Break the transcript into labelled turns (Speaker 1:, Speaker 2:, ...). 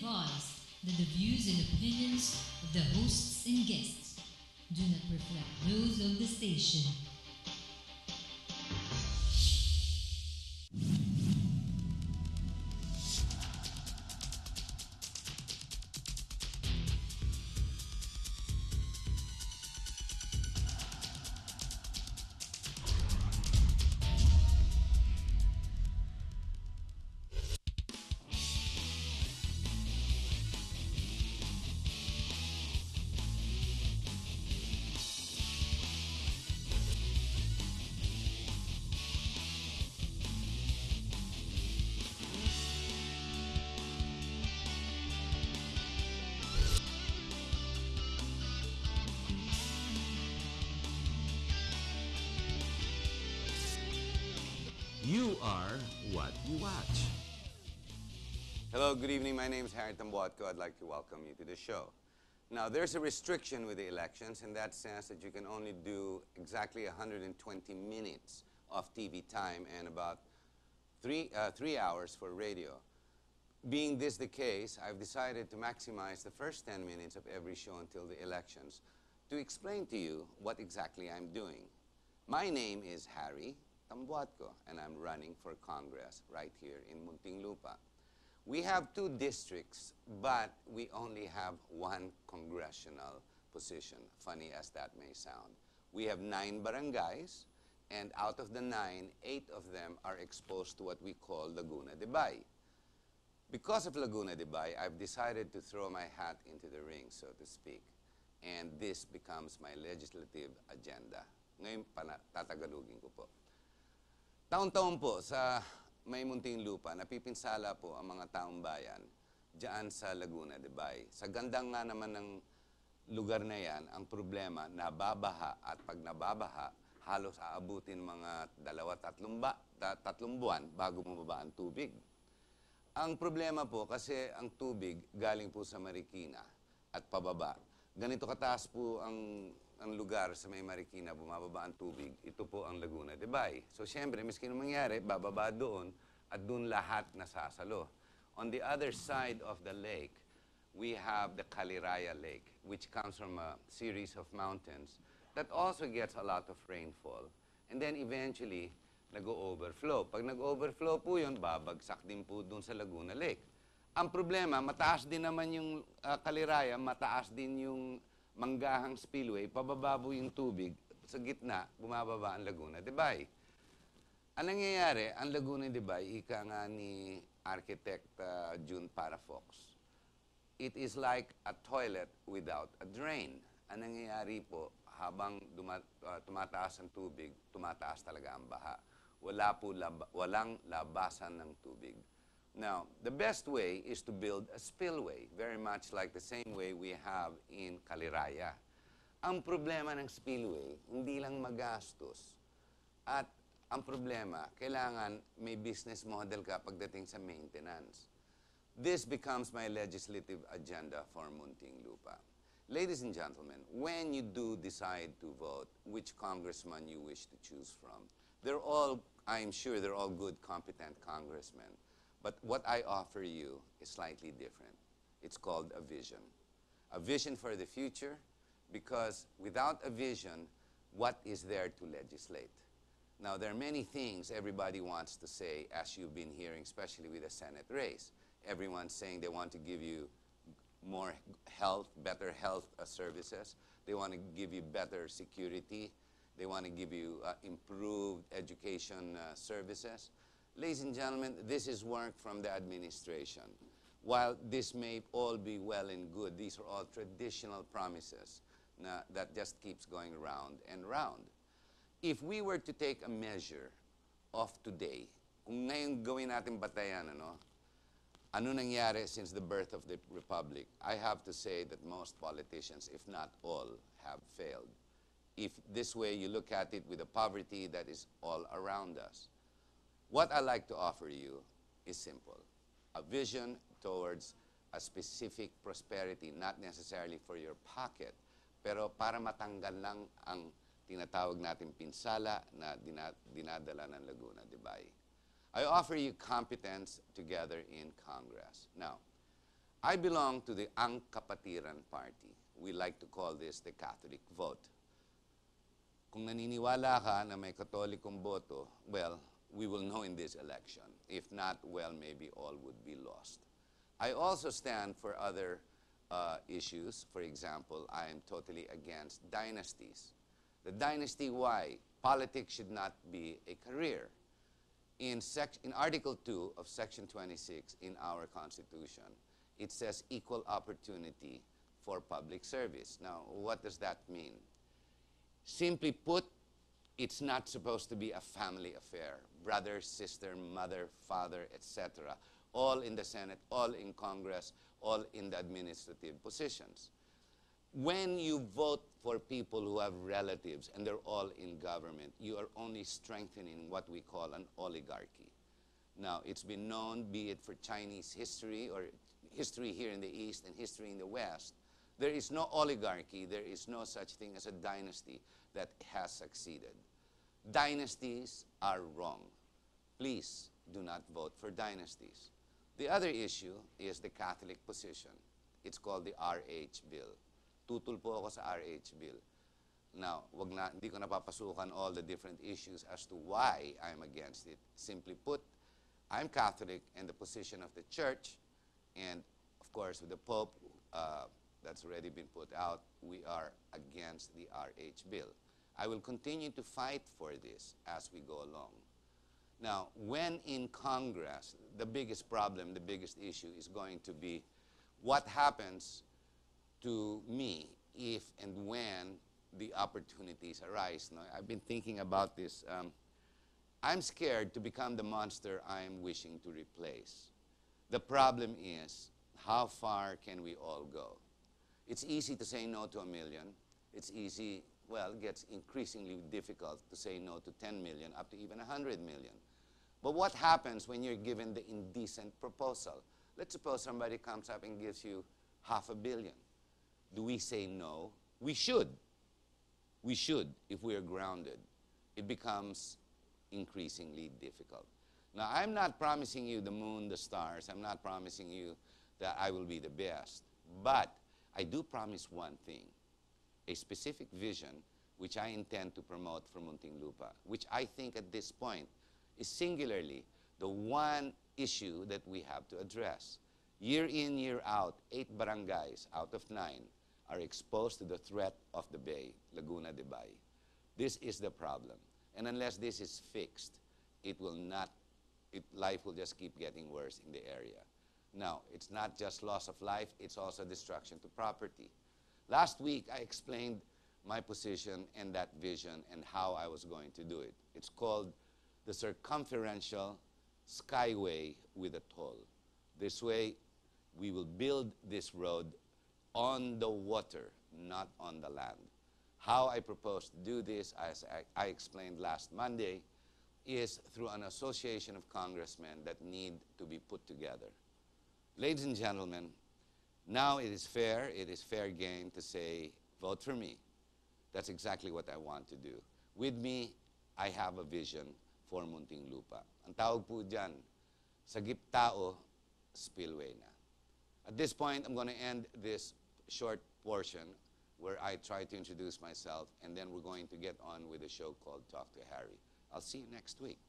Speaker 1: advised that the views and opinions of the hosts and guests do not reflect those of the station.
Speaker 2: You are what you watch.
Speaker 3: Hello, good evening. My name is Tambuatco. I'd like to welcome you to the show. Now, there's a restriction with the elections in that sense that you can only do exactly 120 minutes of TV time and about three hours for radio. Being this the case, I've decided to maximize the first 10 minutes of every show until the elections to explain to you what exactly I'm doing. My name is Harry Tambuatco, and I'm running for Congress right here in Muntinlupa. We have 2 districts, but we only have 1 congressional position, funny as that may sound. We have 9 barangays, and out of the 9, 8 of them are exposed to what we call Laguna Bay. Because of Laguna Bay, I've decided to throw my hat into the ring, so to speak, and this becomes my legislative agenda. Ngayon, tatagalugin ko po. Taon-taon po sa may Muntinlupa, napipinsala po ang mga taong bayan diyan sa Laguna Bay. Sa gandang nga naman ng lugar na yan, ang problema, nababaha at pag nababaha, halos aabutin mga 2-3 buwan bago bumaba ang tubig. Ang problema po kasi ang tubig galing po sa Marikina at pababa. Ganito kataas po ang lugar sa may Marikina, bumababa ang tubig, ito po ang Laguna Bay. So, siyempre, miski nung mangyari, bababa doon at doon lahat nasasalo. On the other side of the lake, we have the Caliraya Lake, which comes from a series of mountains that also gets a lot of rainfall. And then, eventually, nag-overflow. Pag nag-overflow po yun, babagsak din po doon sa Laguna Lake. Ang problema, mataas din naman yung Caliraya, mataas din yung Manggahang Spillway, pabababo yung tubig, sa gitna, bumababa ang Laguna Bay. Ang nangyayari, ang Laguna Bay, ika nga ni Architect June Parafox, it is like a toilet without a drain. Ang nangyayari po, habang tumataas ang tubig, tumataas talaga ang baha. Walang labasan ng tubig. Now, the best way is to build a spillway, very much like the same way we have in Caliraya. Ang problema ng spillway, hindi lang magastos. At ang problema, kailangan may business model ka pagdating sa maintenance. This becomes my legislative agenda for Muntinlupa. Ladies and gentlemen, when you do decide to vote which congressman you wish to choose from, I'm sure they're all good, competent congressmen. But what I offer you is slightly different. It's called a vision. A vision for the future, because without a vision, what is there to legislate? Now, there are many things everybody wants to say, as you've been hearing, especially with the Senate race. Everyone's saying they want to give you more health, better health services. They want to give you better security. They want to give you improved education services. Ladies and gentlemen, this is work from the administration. While this may all be well and good, these are all traditional promises that just keeps going round and round. If we were to take a measure of today, kung ngayon gawin natin batayan, ano nangyari since the birth of the Republic, I have to say that most politicians, if not all, have failed. If this way you look at it with the poverty that is all around us. What I like to offer you is simple. A vision towards a specific prosperity, not necessarily for your pocket, pero para matanggal lang ang tinatawag natin pinsala na dinadala ng Laguna Bay. I offer you competence together in Congress. Now, I belong to the Ang Kapatiran Party. We like to call this the Catholic vote. Kung naniniwala ka na may Katolikong boto, well, we will know in this election. If not, well, maybe all would be lost. I also stand for other issues. For example, I am totally against dynasties. The dynasty, why? Politics should not be a career. In Article 2 of Section 26 in our Constitution, it says equal opportunity for public service. Now, what does that mean? Simply put, it's not supposed to be a family affair. Brother, sister, mother, father, etc. All in the Senate, all in Congress, all in the administrative positions. When you vote for people who have relatives and they're all in government, you are only strengthening what we call an oligarchy. Now, it's been known, be it for Chinese history or history here in the East and history in the West, there is no oligarchy, there is no such thing as a dynasty that has succeeded. Dynasties are wrong. Please do not vote for dynasties. The other issue is the Catholic position. It's called the RH Bill. Tutul po ako sa RH Bill. Now, hindi ko napapasukan all the different issues as to why I'm against it. Simply put, I'm Catholic, and the position of the Church, and of course with the Pope, that's already been put out, we are against the RH Bill. I will continue to fight for this as we go along. Now, when in Congress, the biggest problem, the biggest issue is going to be what happens to me if and when the opportunities arise. Now, I've been thinking about this. I'm scared to become the monster I'm wishing to replace. The problem is, how far can we all go? It's easy to say no to 1 million. It's easy, well, it gets increasingly difficult to say no to 10 million, up to even 100 million. But what happens when you're given the indecent proposal? Let's suppose somebody comes up and gives you $500 million. Do we say no? We should. We should if we are grounded. It becomes increasingly difficult. Now, I'm not promising you the moon, the stars. I'm not promising you that I will be the best. But I do promise one thing, a specific vision which I intend to promote for Muntinlupa, which I think at this point is singularly the one issue that we have to address. Year in, year out, 8 barangays out of 9 are exposed to the threat of the bay, Laguna Bay. This is the problem. And unless this is fixed, life will just keep getting worse in the area. Now, it's not just loss of life, it's also destruction to property. Last week, I explained my position and that vision and how I was going to do it. It's called the circumferential skyway with a toll. This way, we will build this road on the water, not on the land. How I propose to do this, as I explained last Monday, is through an association of congressmen that need to be put together. Ladies and gentlemen, now it is fair game to say, vote for me. That's exactly what I want to do. With me, I have a vision for Muntinlupa. Ang tawag po dyan, sa giptao, spillway na. At this point, I'm going to end this short portion where I try to introduce myself, and then we're going to get on with a show called Talk to Harry. I'll see you next week.